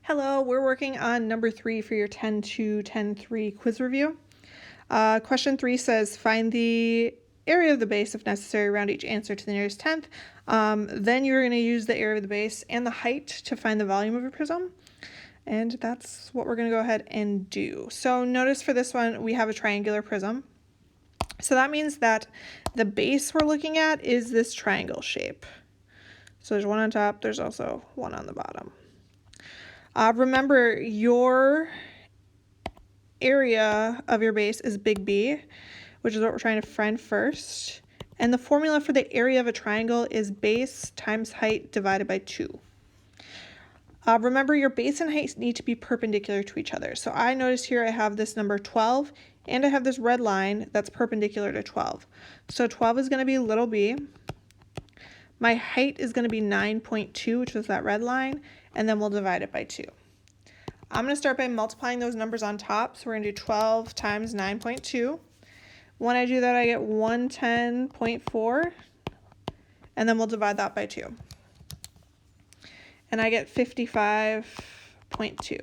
Hello, we're working on number 3 for your 10-2-10-3 quiz review. Question 3 says, find the area of the base if necessary around each answer to the nearest tenth. Then you're going to use the area of the base and the height to find the volume of your prism. And that's what we're going to go ahead and do. So notice for this one, we have a triangular prism. So that means that the base we're looking at is this triangle shape. So there's one on top, there's also one on the bottom. Remember, your area of your base is big B, which is what we're trying to find first. And the formula for the area of a triangle is base times height divided by 2. Remember, your base and height need to be perpendicular to each other. So I notice here I have this number 12, and I have this red line that's perpendicular to 12. So 12 is going to be little b. My height is going to be 9.2, which is that red line, and then we'll divide it by 2. I'm going to start by multiplying those numbers on top. So we're going to do 12 times 9.2. When I do that, I get 110.4, and then we'll divide that by 2. And I get 55.2.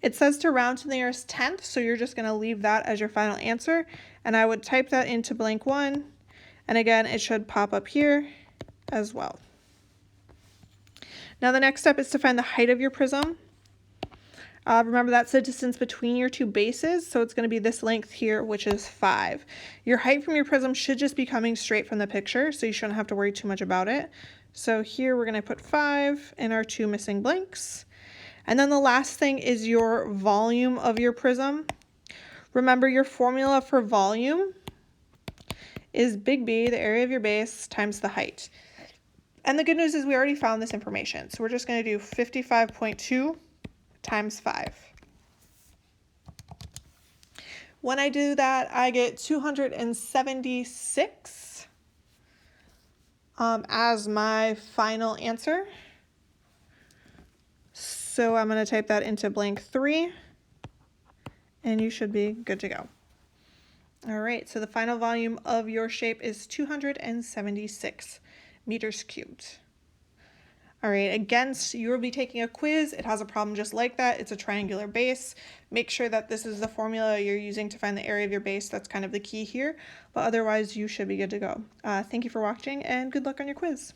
It says to round to the nearest tenth, so you're just going to leave that as your final answer. And I would type that into blank 1, and again, it should pop up here as well. Now the next step is to find the height of your prism. Remember, that's the distance between your two bases, so it's going to be this length here, which is 5. Your height from your prism should just be coming straight from the picture, so you shouldn't have to worry too much about it. So here we're going to put 5 in our 2 missing blanks. And then the last thing is your volume of your prism. Remember, your formula for volume is big B, the area of your base, times the height. And the good news is we already found this information, so we're just going to do 55.2 times 5. When I do that, I get 276 as my final answer. So I'm going to type that into blank 3, and you should be good to go. All right, so the final volume of your shape is 276 meters cubed. All right, again, you will be taking a quiz. It has a problem just like that. It's a triangular base. Make sure that this is the formula you're using to find the area of your base. That's kind of the key here, but otherwise you should be good to go. Thank you for watching, and good luck on your quiz.